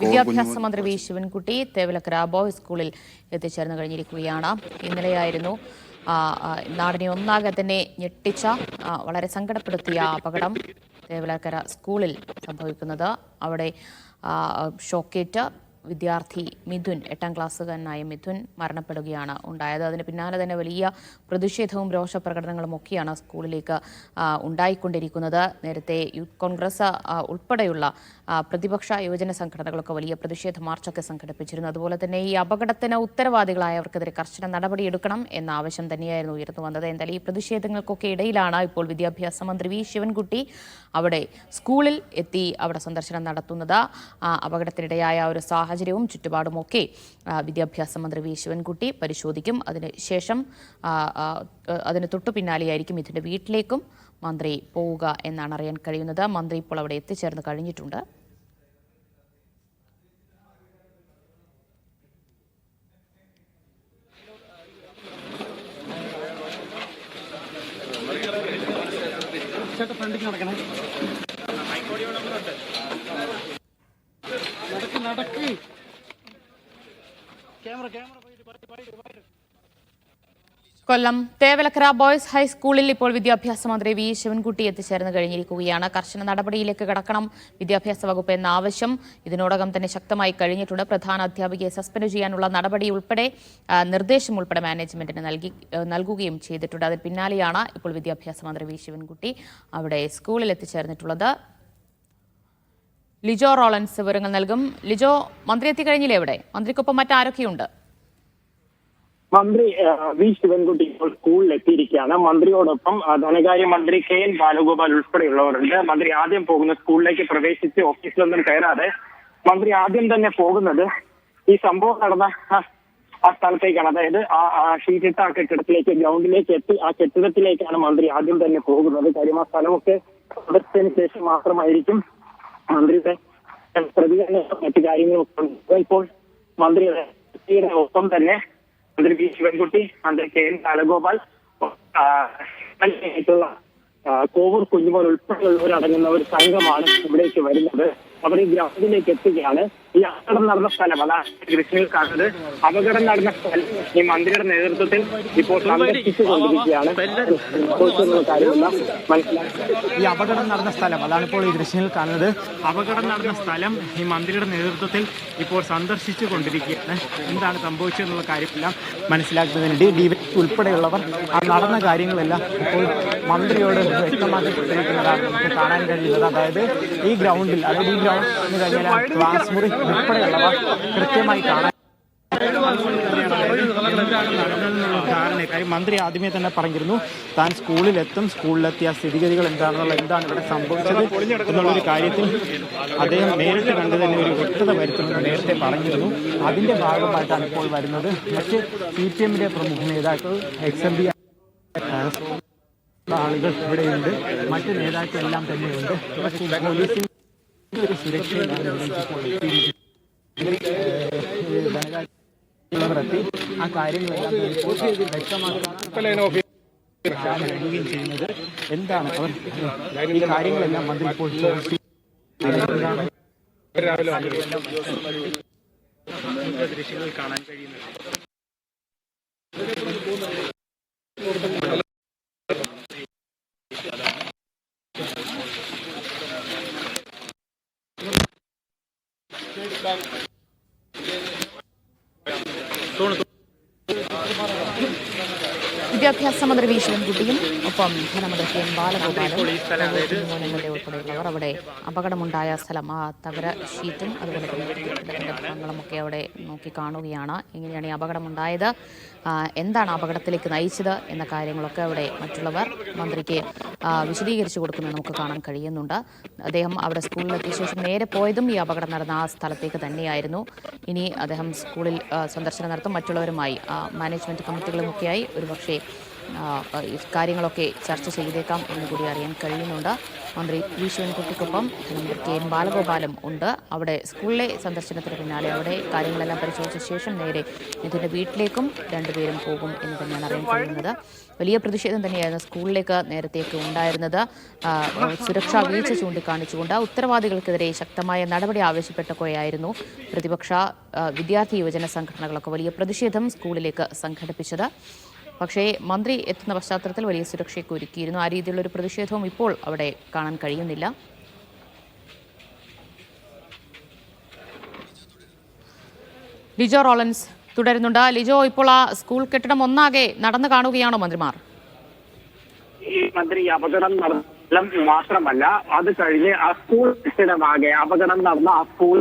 വിദ്യാഭ്യാസ മന്ത്രി V Sivankutty Thevalakkara boys സ്കൂളിൽ എത്തിച്ചേർന്ന് കഴിഞ്ഞിരിക്കുകയാണ്. ഇന്നലെയായിരുന്നു നാടിനെ ഒന്നാകെ തന്നെ ഞെട്ടിച്ച, വളരെ സങ്കടപ്പെടുത്തിയ അപകടം തേവലക്കര സ്കൂളിൽ സംഭവിക്കുന്നത്. അവിടെ ഷോക്കേറ്റ് വിദ്യാർത്ഥി മിഥുൻ, 8ാം ക്ലാസ്സുകാരനായ മിഥുൻ മരണപ്പെടുകയാണ് ഉണ്ടായത്. അതിന് പിന്നാലെ തന്നെ വലിയ പ്രതിഷേധവും രോഷപ്രകടനങ്ങളും ഒക്കെയാണ് സ്കൂളിലേക്ക് ഉണ്ടായിക്കൊണ്ടിരിക്കുന്നത്. നേരത്തെ യൂത്ത് കോൺഗ്രസ് ഉൾപ്പെടെയുള്ള പ്രതിപക്ഷ യുവജന സംഘടനകളൊക്കെ വലിയ പ്രതിഷേധ മാർച്ചൊക്കെ സംഘടിപ്പിച്ചിരുന്നു. അതുപോലെ തന്നെ ഈ അപകടത്തിന് ഉത്തരവാദികളായവർക്കെതിരെ കർശന നടപടിയെടുക്കണം എന്ന ആവശ്യം തന്നെയായിരുന്നു ഉയർന്നു വന്നത്. എന്തായാലും ഈ പ്രതിഷേധങ്ങൾക്കൊക്കെ ഇടയിലാണ് ഇപ്പോൾ വിദ്യാഭ്യാസ മന്ത്രി വി ശിവൻകുട്ടി അവിടെ സ്കൂളിൽ എത്തി അവിടെ സന്ദർശനം നടത്തുന്നത്. അപകടത്തിനിടയായ ഒരു സാഹചര്യവും ചുറ്റുപാടുമൊക്കെ വിദ്യാഭ്യാസ മന്ത്രി വി ശിവൻകുട്ടി പരിശോധിക്കും. അതിനുശേഷം അതിന് തൊട്ടു പിന്നാലെയായിരിക്കും ഇതിൻ്റെ വീട്ടിലേക്കും മന്ത്രി പോവുക എന്നാണ് അറിയാൻ കഴിയുന്നത്. മന്ത്രി ഇപ്പോൾ അവിടെ എത്തിച്ചേർന്ന് കഴിഞ്ഞിട്ടുണ്ട്. കൊല്ലം തേവലക്കര ബോയ്സ് ഹൈസ്കൂളിൽ ഇപ്പോൾ വിദ്യാഭ്യാസ മന്ത്രി വി ശിവൻകുട്ടി എത്തിച്ചേർന്ന് കഴിഞ്ഞിരിക്കുകയാണ്. കർശന നടപടിയിലേക്ക് കടക്കണം വിദ്യാഭ്യാസ വകുപ്പ് എന്ന ആവശ്യം ഇതിനോടകം തന്നെ ശക്തമായി കഴിഞ്ഞിട്ടുണ്ട്. പ്രധാന അധ്യാപികയെ സസ്പെൻഡ് ചെയ്യാനുള്ള നടപടി ഉൾപ്പെടെ നിർദ്ദേശം ഉൾപ്പെടെ മാനേജ്മെന്റിന് നൽകുകയും ചെയ്തിട്ടുണ്ട്. അതിന് പിന്നാലെയാണ് ഇപ്പോൾ വിദ്യാഭ്യാസ മന്ത്രി വി ശിവൻകുട്ടി അവിടെ സ്കൂളിൽ എത്തിച്ചേർന്നിട്ടുള്ളത്. ലിജോ റോളൻസ് വിവരങ്ങൾ നൽകും. ലിജോ, മന്ത്രി എത്തിക്കഴിഞ്ഞില്ലേ? എവിടെ മന്ത്രിക്കൊപ്പം മറ്റാരൊക്കെയുണ്ട്? മന്ത്രി വി ശിവൻകുട്ടി ഇപ്പോൾ സ്കൂളിൽ എത്തിയിരിക്കുകയാണ്. മന്ത്രിയോടൊപ്പം ധനകാര്യമന്ത്രി കെ എൻ ബാലഗോപാൽ ഉൾപ്പെടെയുള്ളവരുണ്ട്. മന്ത്രി ആദ്യം പോകുന്ന സ്കൂളിലേക്ക് പ്രവേശിച്ച് ഓഫീസിലൊന്നും കയറാതെ മന്ത്രി ആദ്യം തന്നെ പോകുന്നത് ഈ സംഭവം നടന്ന ആ സ്ഥലത്തേക്കാണ്. അതായത് ആ ഷീറ്റിട്ട ആ കെട്ടിടത്തിലേക്ക്, ഗ്രൗണ്ടിലേക്ക് എത്തി ആ കെട്ടിടത്തിലേക്കാണ് മന്ത്രി ആദ്യം തന്നെ പോകുന്നത്. കാര്യം ആ സ്ഥലമൊക്കെ സന്ദർശിച്ചതിന് ശേഷം മാത്രമായിരിക്കും മന്ത്രിയുടെ പ്രതികരണം മറ്റു കാര്യങ്ങളൊക്കെ. ഇപ്പോൾ മന്ത്രിയുടെ ഒപ്പം തന്നെ മന്ത്രി വി ശിവൻകുട്ടി, മന്ത്രി കെ എൻ ബാലഗോപാൽ, കോവൂർ കുഞ്ഞുമോൻ ഉൾപ്പെടെയുള്ളവരടങ്ങുന്ന ഒരു സംഘമാണ് ഇവിടേക്ക് വരുന്നത്. അവർ ഈ ഗ്രൗണ്ടിലേക്ക് എത്തുകയാണ്. ഈ അപകടം നടന്ന സ്ഥലം, അതാണ് ദൃശ്യങ്ങൾ കാണുന്നത്. അപകടം നടന്ന സ്ഥലം ഈ മന്ത്രിയുടെ നേതൃത്വത്തിൽ ഇപ്പോൾ സന്ദർശിച്ചുകൊണ്ടിരിക്കുകയാണ്. ഈ അപകടം നടന്ന സ്ഥലം, അതാണ് ഇപ്പോൾ ഈ ദൃശ്യങ്ങൾ കാണുന്നത്. അപകടം നടന്ന സ്ഥലം ഈ മന്ത്രിയുടെ നേതൃത്വത്തിൽ ഇപ്പോൾ സന്ദർശിച്ചു കൊണ്ടിരിക്കുകയാണ്. എന്താണ് സംഭവിച്ചതെന്നുള്ള കാര്യമെല്ലാം മനസ്സിലാക്കുന്നതിന് DVP ഉൾപ്പെടെയുള്ളവർ ആ നടന്ന കാര്യങ്ങളെല്ലാം ഇപ്പോൾ മന്ത്രിയോട് വ്യക്തമാക്കി കൊടുത്തിരിക്കുന്നതാണ് നമുക്ക് കാണാൻ കഴിയുന്നത്. അതായത് ഈ ഗ്രൗണ്ടിൽ, അതായത് ഈ ഗ്രൗണ്ട് എന്ന് കഴിഞ്ഞാൽ ക്ലാസ് മുറി ഉൾപ്പെടെയുള്ളവ കൃത്യമായി കാണാൻ. കാര്യം മന്ത്രി ആദ്യമേ തന്നെ പറഞ്ഞിരുന്നു താൻ സ്കൂളിലെത്തും, സ്കൂളിലെത്തിയ സ്ഥിതിഗതികൾ എന്താണ് ഇവിടെ സംഭവിച്ചത് എന്നുള്ളൊരു കാര്യത്തിൽ അദ്ദേഹം നേരിട്ട് കണ്ടു തന്നെ ഒരു വ്യക്തത വരുത്തുമെന്ന് നേരത്തെ പറഞ്ഞിരുന്നു. അതിന്റെ ഭാഗമായിട്ടാണ് ഇപ്പോൾ വരുന്നത്. മറ്റ് CPM-ന്റെ പ്രമുഖ നേതാക്കൾ, XMB ആളുകൾ ഇവിടെയുണ്ട്, മറ്റ് നേതാക്കളെല്ലാം തന്നെയുണ്ട്. പോലീസിന്റെ ഒരു സുരക്ഷയിലാണ് ധനകാര്യത്തി ആ കാര്യങ്ങളെല്ലാം വ്യക്തമാക്കുകയും ചെയ്യുന്നത്. എന്താണ് അവർ ഈ കാര്യങ്ങളെല്ലാം മന്ത്രി ഇപ്പോൾ ദൃശ്യങ്ങൾ കാണാൻ കഴിയുന്നത്. വിദ്യാഭ്യാസ മന്ത്രി വി ശിവൻകുട്ടിയും ഒപ്പം ധനമന്ത്രി കെ എൻ ബാലഗോപാലും ഉൾപ്പെടെയുള്ളവർ അവിടെ അപകടമുണ്ടായ സ്ഥലം, ആ തകര ഷീറ്റും അതുപോലെ തന്നെ കെട്ടിടത്തിന്റെ ഭാഗങ്ങളുമൊക്കെ അവിടെ നോക്കി കാണുകയാണ്. എങ്ങനെയാണ് ഈ അപകടമുണ്ടായത്, എന്താണ് അപകടത്തിലേക്ക് നയിച്ചത് എന്ന കാര്യങ്ങളൊക്കെ അവിടെ മറ്റുള്ളവർ മന്ത്രിക്ക് വിശദീകരിച്ചു കൊടുക്കുന്നത് നമുക്ക് കാണാൻ കഴിയുന്നുണ്ട്. അദ്ദേഹം അവിടെ സ്കൂളിലെത്തിയ ശേഷം നേരെ പോയതും ഈ അപകടം നടന്ന ആ സ്ഥലത്തേക്ക് തന്നെയായിരുന്നു. ഇനി അദ്ദേഹം സ്കൂളിൽ സന്ദർശനം നടത്തും. മറ്റുള്ളവരുമായി മാനേജ്മെന്റ് കമ്മിറ്റികളുമൊക്കെയായി ഒരുപക്ഷെ കാര്യങ്ങളൊക്കെ ചർച്ച ചെയ്തേക്കാം എന്ന് കൂടി അറിയാൻ കഴിയുന്നുണ്ട്. മന്ത്രി വി ശിവൻകുട്ടിക്കൊപ്പം ധനമന്ത്രി കെ.എൻ. ബാലഗോപാലും ഉണ്ട്. അവിടെ സ്കൂളിലെ സന്ദർശനത്തിന് പിന്നാലെ അവിടെ കാര്യങ്ങളെല്ലാം പരിശോധിച്ച ശേഷം നേരെ ഇതിൻ്റെ വീട്ടിലേക്കും രണ്ടുപേരും പോകും എന്ന് തന്നെയാണ് അറിയാൻ കഴിയുന്നത്. വലിയ പ്രതിഷേധം തന്നെയായിരുന്നു സ്കൂളിലേക്ക് നേരത്തേക്ക് ഉണ്ടായിരുന്നത്. സുരക്ഷാ വീഴ്ച ചൂണ്ടിക്കാണിച്ചുകൊണ്ട് ഉത്തരവാദികൾക്കെതിരെ ശക്തമായ നടപടി ആവശ്യപ്പെട്ടപ്പോഴായിരുന്നു പ്രതിപക്ഷ വിദ്യാർത്ഥി യുവജന സംഘടനകളൊക്കെ വലിയ പ്രതിഷേധം സ്കൂളിലേക്ക് സംഘടിപ്പിച്ചത്. പക്ഷേ മന്ത്രി എത്തുന്ന പശ്ചാത്തലത്തിൽ വലിയ സുരക്ഷയൊക്കെ ഒരുക്കിയിരുന്നു. ആ രീതിയിലുള്ള ഒരു പ്രതിഷേധവും ഇപ്പോൾ അവിടെ കാണാൻ കഴിയുന്നില്ല. ലിജോ റോളൻസ് തുടരുന്നുണ്ട്. ലിജോ, ഇപ്പോൾ ആ സ്കൂൾ കെട്ടിടം ഒന്നാകെ നടന്നു കാണുകയാണോ മന്ത്രിമാർ? ഈ മന്ത്രി അപകടം നടന്ന മാത്രമല്ല, അത് കഴിഞ്ഞ് ആ സ്കൂൾ കെട്ടിടമാകെ അപകടം നടന്ന ആ സ്കൂൾ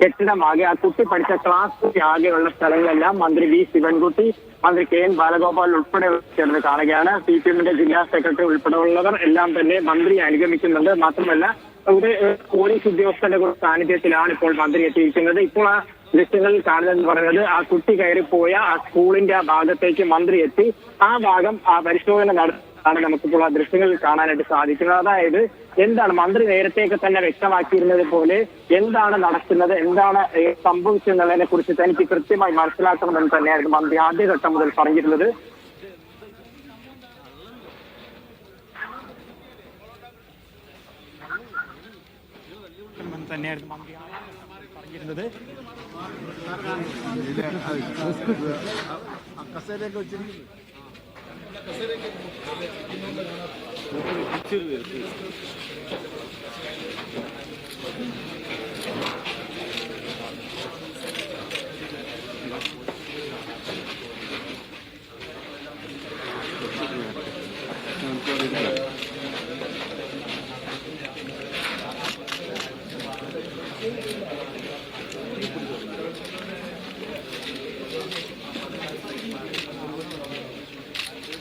കെട്ടിടമാകെ ആ കുട്ടി പഠിച്ച ക്ലാസ് ആകെയുള്ള സ്ഥലങ്ങളെല്ലാം മന്ത്രി വി ശിവൻകുട്ടി, മന്ത്രി കെ.എൻ. ബാലഗോപാൽ ഉൾപ്പെടെ ചേർന്ന് കാണുകയാണ്. CPM-ന്റെ ജില്ലാ സെക്രട്ടറി ഉൾപ്പെടെയുള്ളവർ എല്ലാം തന്നെ മന്ത്രിയെ അനുഗമിക്കുന്നുണ്ട്. മാത്രമല്ല ഒരു പോലീസ് ഉദ്യോഗസ്ഥന്റെ സാന്നിധ്യത്തിലാണ് ഇപ്പോൾ മന്ത്രി എത്തിയിരിക്കുന്നത്. ഇപ്പോൾ ആ ദൃശ്യങ്ങളിൽ കാണുന്നതെന്ന് പറയുന്നത് ആ കുട്ടി കയറിപ്പോയ ആ സ്കൂളിന്റെ ആ ഭാഗത്തേക്ക് മന്ത്രി എത്തി ആ ഭാഗം പരിശോധന നടത്താനാണ് നമുക്കിപ്പോൾ ആ ദൃശ്യങ്ങളിൽ കാണാനായിട്ട് സാധിക്കുന്നത്. അതായത് എന്താണ് മന്ത്രി നേരത്തെയൊക്കെ തന്നെ വ്യക്തമാക്കിയിരുന്നത് പോലെ എന്താണ് നടക്കുന്നത്, എന്താണ് സംഭവിച്ചെന്നുള്ളതിനെ കുറിച്ച് തനിക്ക് കൃത്യമായി മനസ്സിലാക്കണമെന്ന് തന്നെയായിരുന്നു മന്ത്രി ആദ്യഘട്ടം മുതൽ പറഞ്ഞിരുന്നത്. തന്നെയായിരുന്നു മന്ത്രി പറഞ്ഞിരുന്നത്.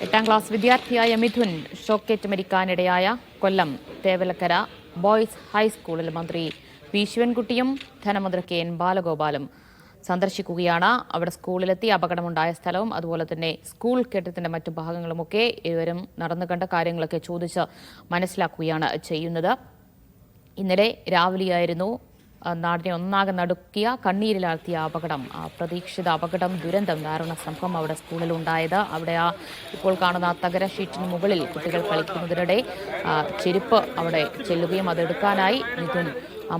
എട്ടാം ക്ലാസ് വിദ്യാർത്ഥിയായ മിഥുൻ ഷോക്കേറ്റ് മരിക്കാനിടയായ കൊല്ലം തേവലക്കര ബോയ്സ് ഹൈസ്കൂളിൽ മന്ത്രി വി ശിവൻകുട്ടിയും ധനമന്ത്രി കെ.എൻ. ബാലഗോപാലും സന്ദർശിക്കുകയാണ്. അവിടെ സ്കൂളിലെത്തി അപകടമുണ്ടായ സ്ഥലവും അതുപോലെ തന്നെ സ്കൂൾ കെട്ടിടത്തിന്റെ മറ്റു ഭാഗങ്ങളുമൊക്കെ ഇവരും നടന്നു കണ്ട കാര്യങ്ങളൊക്കെ ചോദിച്ച് മനസ്സിലാക്കുകയാണ് ചെയ്യുന്നത്. ഇന്നലെ രാവിലെയായിരുന്നു നാടിനെ ഒന്നാകെ നടുക്കിയ കണ്ണീരിലാഴ്ത്തിയ അപകടം, പ്രതീക്ഷിത അപകടം, ദുരന്തം, ദാരുണ സംഭവം അവിടെ സ്കൂളിലുണ്ടായത്. അവിടെ ഇപ്പോൾ കാണുന്ന തകര ഷീറ്റിന് മുകളിൽ കുട്ടികൾ കളിക്കുന്നതിനിടെ ചെരുപ്പ് അവിടെ ചെല്ലുകയും അതെടുക്കാനായി മിഥുൻ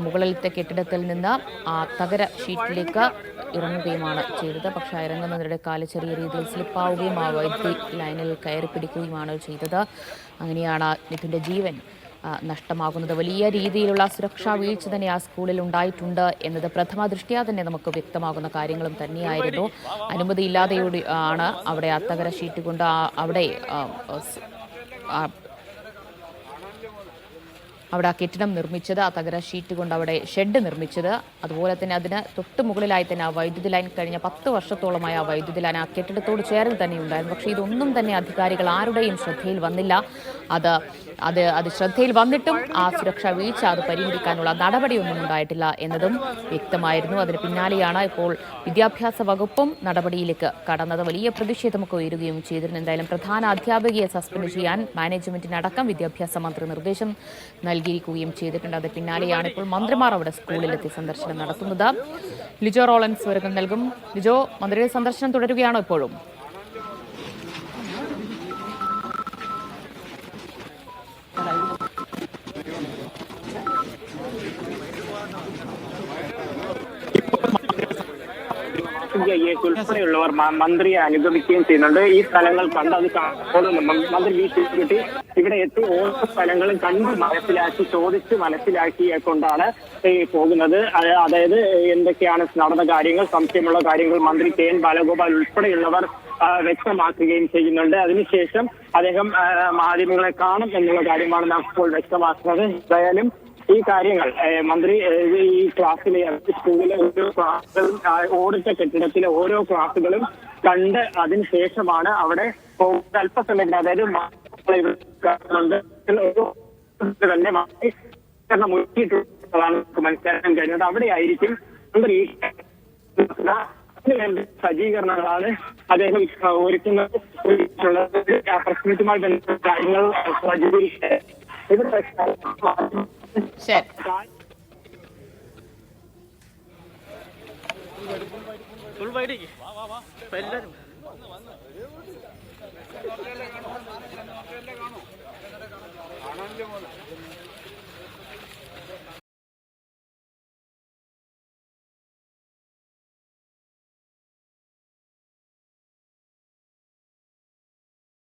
മുകളിലത്തെ കെട്ടിടത്തിൽ നിന്ന് തകര ഷീറ്റിലേക്ക് ഇറങ്ങുകയുമാണ് ചെയ്തത്. പക്ഷേ ഇറങ്ങുന്നതിനിടെ കാല് ചെറിയ രീതിയിൽ സ്ലിപ്പാവുകയും വൈദ്യുതി ലൈനിൽ കയറി പിടിക്കുകയുമാണ് ചെയ്തത്. അങ്ങനെയാണ് മിഥുൻ്റെ ജീവൻ നഷ്ടമാകുന്നത്. വലിയ രീതിയിലുള്ള സുരക്ഷാ വീഴ്ച തന്നെ ആ സ്കൂളിൽ ഉണ്ടായിട്ടുണ്ട് എന്നത് പ്രഥമ ദൃഷ്ട്യാ തന്നെ നമുക്ക് വ്യക്തമാകുന്ന കാര്യങ്ങളും തന്നെയായിരുന്നു. അനുമതിയില്ലാതെയോടെ ആണ് അവിടെ തകര ഷീറ്റ് കൊണ്ട് അവിടെ ആ കെട്ടിടം നിർമ്മിച്ചത്, ആ തകര ഷീറ്റ് കൊണ്ട് അവിടെ ഷെഡ് നിർമ്മിച്ചത്. അതുപോലെ തന്നെ അതിന് തൊട്ട് മുകളിലായി തന്നെ ആ വൈദ്യുതി ലൈൻ കഴിഞ്ഞ 10 വർഷത്തോളമായ ആ വൈദ്യുതി ലൈൻ ആ കെട്ടിടത്തോട് ചേർന്ന് തന്നെ ഉണ്ടായിരുന്നു. പക്ഷേ ഇതൊന്നും തന്നെ അധികാരികൾ ആരുടെയും ശ്രദ്ധയിൽ വന്നില്ല. അത് ശ്രദ്ധയിൽ വന്നിട്ടും ആ സുരക്ഷാ വീഴ്ച അത് പരിഹരിക്കാനുള്ള നടപടിയൊന്നും ഉണ്ടായിട്ടില്ല എന്നതും വ്യക്തമായിരുന്നു. അതിന് പിന്നാലെയാണ് ഇപ്പോൾ വിദ്യാഭ്യാസ വകുപ്പും നടപടിയിലേക്ക് കടന്നത്. വലിയ പ്രതിഷേധമൊക്കെ ഉയരുകയും ചെയ്തിരുന്നു. എന്തായാലും പ്രധാന അധ്യാപികയെ സസ്പെൻഡ് ചെയ്യാൻ മാനേജ്മെന്റിനടക്കം വിദ്യാഭ്യാസ മന്ത്രി നിർദ്ദേശം നൽകിയിരിക്കുകയും ചെയ്തിട്ടുണ്ട്. അതിന് പിന്നാലെയാണ് ഇപ്പോൾ മന്ത്രിമാർ അവിടെ സ്കൂളിലെത്തി സന്ദർശനം നടത്തുന്നത്. ലിജോ റോളൻസ് വിവരങ്ങൾ നൽകും. ലിജോ, മന്ത്രിയുടെ സന്ദർശനം തുടരുകയാണോ ഇപ്പോഴും? ഉൾപ്പെടെയുള്ളവർ മന്ത്രിയെ അനുഗമിക്കുകയും ചെയ്യുന്നുണ്ട്. ഈ സ്ഥലങ്ങൾ കണ്ട് അത് മന്ത്രി വി ശിവൻകുട്ടി ഇവിടെ എത്തി ഓരോ സ്ഥലങ്ങളും കണ്ട് മനസ്സിലാക്കി ചോദിച്ച് മനസ്സിലാക്കിയെ കൊണ്ടാണ് പോകുന്നത്. അതായത് എന്തൊക്കെയാണ് നടന്ന കാര്യങ്ങൾ, സംശയമുള്ള കാര്യങ്ങൾ മന്ത്രി കെ.എൻ. ബാലഗോപാൽ ഉൾപ്പെടെയുള്ളവർ വ്യക്തമാക്കുകയും ചെയ്യുന്നുണ്ട്. അതിനുശേഷം അദ്ദേഹം മാധ്യമങ്ങളെ കാണും എന്നുള്ള കാര്യമാണ് നാം ഇപ്പോൾ വ്യക്തമാക്കുന്നത്. എന്തായാലും ഈ കാര്യങ്ങൾ മന്ത്രി ഈ ക്ലാസ്സിലെ സ്കൂളിലെ ഓരോ ക്ലാസ്സുകളും ഓടിച്ച കെട്ടിടത്തിലെ ഓരോ ക്ലാസ്സുകളും കണ്ട് അതിനുശേഷമാണ് അവിടെ അല്പസമയത്തിന്, അതായത് തന്നെ മുറ്റിയിട്ടുള്ളതാണ് നമുക്ക് മനസ്സിലാക്കാൻ കഴിയുന്നത്. അവിടെയായിരിക്കും മന്ത്രി അതിനുവേണ്ട സജ്ജീകരണങ്ങളാണ് അദ്ദേഹം ഒരുക്കുന്നത്. പ്രശ്നവുമായി ബന്ധപ്പെട്ട കാര്യങ്ങൾ സജ്ജീകരിച്ച് ഇവിടെ ശരി.